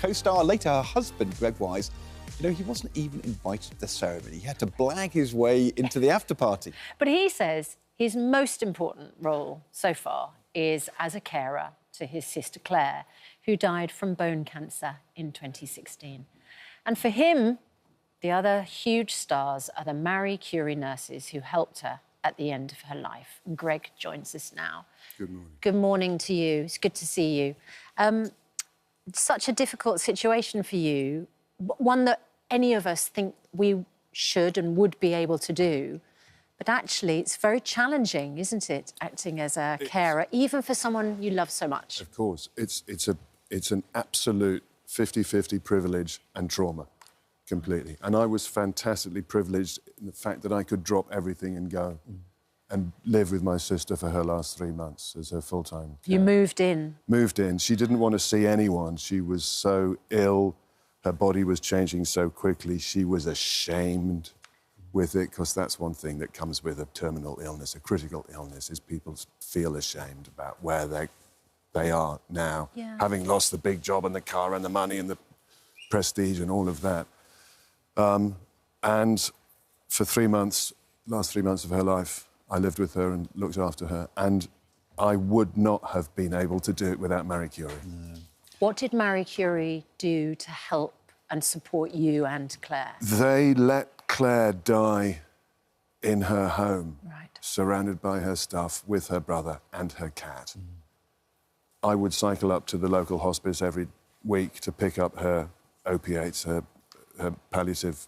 co-star, later her husband, Greg Wise, you know, he wasn't even invited to the ceremony. He had to blag his way into the after-party. But he says his most important role so far is as a carer to his sister Clare, who died from bone cancer in 2016. And for him, the other huge stars are the Marie Curie nurses who helped her at the end of her life. And Greg joins us now. Good morning. Good morning to you. It's good to see you. Such a difficult situation for you, one that any of us think we should and would be able to do. But actually, it's very challenging, isn't it, acting as a carer, even for someone you love so much? Of course. It's an absolute 50-50 privilege and trauma, completely. And I was fantastically privileged in the fact that I could drop everything and go and live with my sister for her last 3 months as her full-time carer. You moved in? Moved in. She didn't want to see anyone. She was so ill. Her body was changing so quickly. She was ashamed with it, because that's one thing that comes with a terminal illness, a critical illness, is people feel ashamed about where they are now, having lost the big job and the car and the money and the prestige and all of that. And for 3 months, last 3 months of her life, I lived with her and looked after her, and I would not have been able to do it without Marie Curie. No. What did Marie Curie do to help and support you and Clare? They let Clare die in her home, Right. surrounded by her stuff, with her brother and her cat. I would cycle up to the local hospice every week to pick up her opiates, her palliative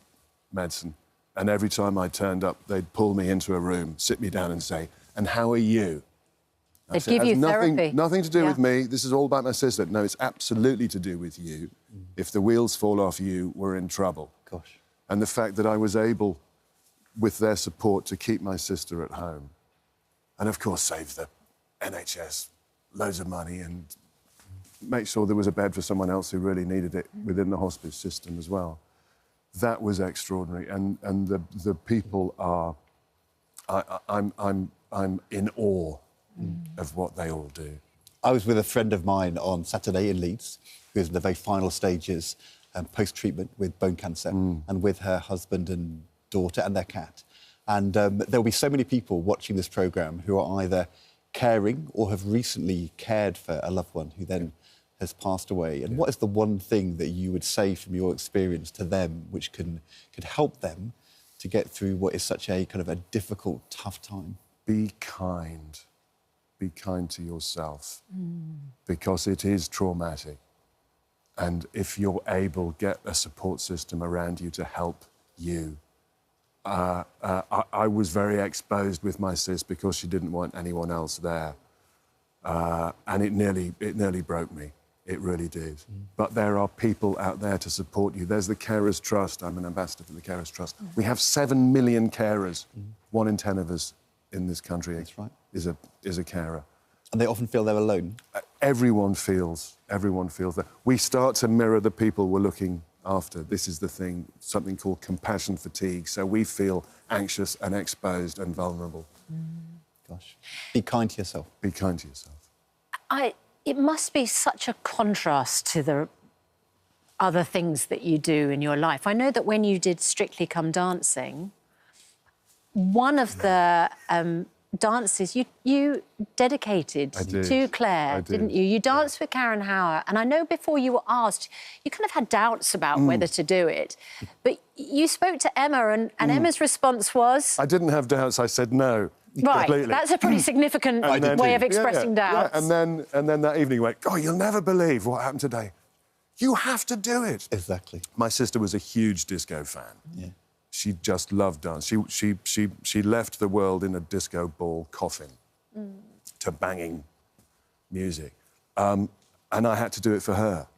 medicine. And every time I turned up, they'd pull me into a room, sit me down and say, "And how are you?" They'd give you therapy. Nothing to do with me. This is all about my sister. No, it's absolutely to do with you. If the wheels fall off you, we're in trouble. Gosh. And the fact that I was able, with their support, to keep my sister at home. And, of course, save the NHS loads of money and make sure there was a bed for someone else who really needed it within the hospice system as well. That was extraordinary. And the people are... I'm in awe of what they all do. I was with a friend of mine on Saturday in Leeds, who is in the very final stages post-treatment with bone cancer, and with her husband and daughter and their cat. And there'll be so many people watching this programme who are either caring or have recently cared for a loved one who then has passed away. And what is the one thing that you would say from your experience to them which could help them to get through what is such a kind of a difficult, tough time? Be kind. Be kind to yourself, because it is traumatic. And if you're able, get a support system around you to help you. I was very exposed with my sis because she didn't want anyone else there. And it nearly broke me. It really did. But there are people out there to support you. There's the Carers Trust. I'm an ambassador for the Carers Trust. We have 7 million carers. 1 in 10 of us in this country is a carer. And they often feel they're alone. Everyone feels that. We start to mirror the people we're looking after. This is the thing, something called compassion fatigue. So we feel anxious and exposed and vulnerable. Gosh. Be kind to yourself. Be kind to yourself. It must be such a contrast to the other things that you do in your life. I know that when you did Strictly Come Dancing, one of the dances you dedicated to Clare, didn't you? You danced with Karen Hauer, and I know before you were asked, you kind of had doubts about whether to do it, but you spoke to Emma, and Emma's response was... I didn't have doubts, I said no. Right, completely. that's a pretty significant way of expressing doubts. Yeah. And then that evening went, "Oh, you'll never believe what happened today. You have to do it." Exactly. My sister was a huge disco fan. Yeah. She just loved dance. She left the world in a disco ball coffin to banging music. And I had to do it for her.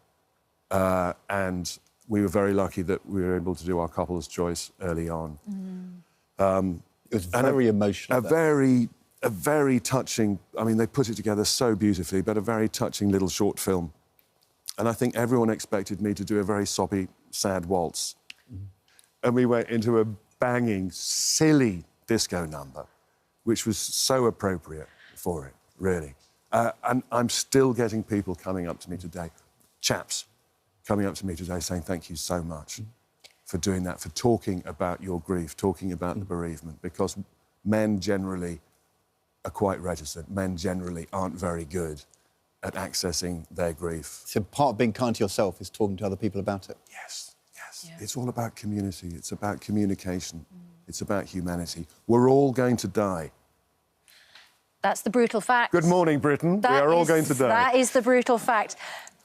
And we were very lucky that we were able to do our couple's choice early on. It was very emotional. A very touching... I mean, they put it together so beautifully, but a very touching little short film. And I think everyone expected me to do a very soppy, sad waltz. And we went into a banging, silly disco number, which was so appropriate for it, really. And I'm still getting people coming up to me today, chaps coming up to me today saying thank you so much for doing that, for talking about your grief, talking about the bereavement, because men generally are quite reticent. Men generally aren't very good at accessing their grief. So part of being kind to yourself is talking to other people about it. Yes, yes. Yeah. It's all about community. It's about communication. It's about humanity. We're all going to die. That's the brutal fact. Good morning, Britain. We are all going to die. That is the brutal fact.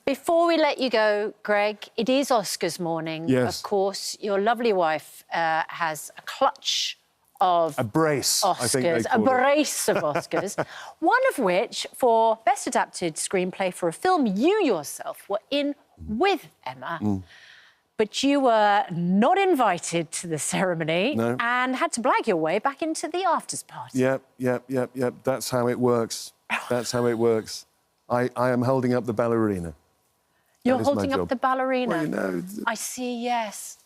Before we let you go, Greg, it is Oscars morning. Yes. Of course, your lovely wife has a clutch of a brace, Oscars, I think they a call brace of Oscars, one of which for Best Adapted Screenplay for a film you yourself were in with Emma. But you were not invited to the ceremony and had to blag your way back into the afters party. Yep. That's how it works. That's how it works. I am holding up the ballerina. You're holding up the ballerina? Well, you know... I see, yes.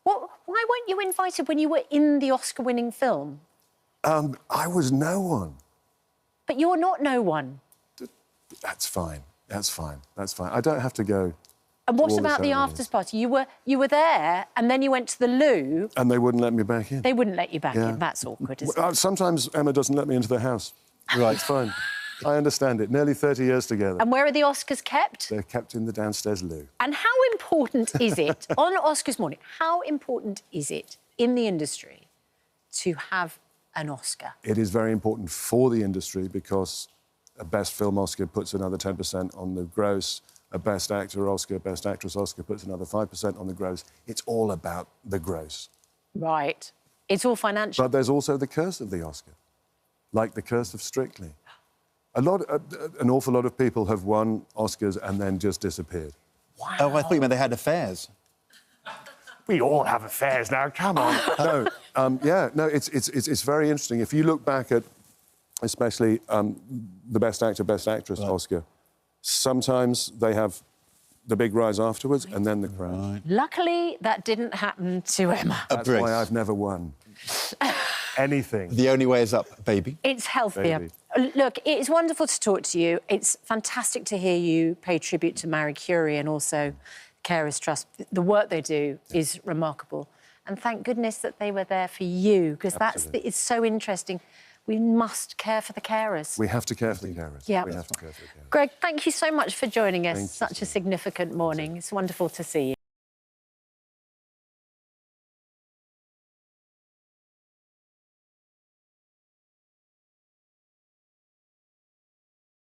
Why weren't you invited when you were in the Oscar-winning film? I was no one. But you're not no one. That's fine. That's fine. That's fine. I don't have to go. And what about the afters party? You were there, and then you went to the loo. And they wouldn't let me back in. They wouldn't let you back in. That's awkward, isn't it? Sometimes Emma doesn't let me into the house. Right. It's fine. I understand it. Nearly 30 years together. And where are the Oscars kept? They're kept in the downstairs loo. And how important is it, on Oscars morning, how important is it in the industry to have an Oscar? It is very important for the industry because a Best Film Oscar puts another 10% on the gross, a Best Actor Oscar, Best Actress Oscar puts another 5% on the gross. It's all about the gross. Right. It's all financial. But there's also the curse of the Oscar, like the curse of Strictly. An awful lot of people have won Oscars and then just disappeared. Wow. Oh, I thought you meant they had affairs. We all have affairs now, come on. It's very interesting. If you look back at, especially the Best Actor, Best Actress Oscar, sometimes they have the big rise afterwards and then the crash. Right. Luckily, that didn't happen to Emma. That's why I've never won anything. The only way is up, baby. It's healthier. Baby. Look, it's wonderful to talk to you. It's fantastic to hear you pay tribute to Marie Curie and also Carers Trust. The work they do is remarkable. And thank goodness that they were there for you, because it's so interesting. We must care for the carers. We have to care for the carers. Yeah. We have to care for the carers. Greg, thank you so much for joining us. Thank you Such a significant morning. It's wonderful to see you.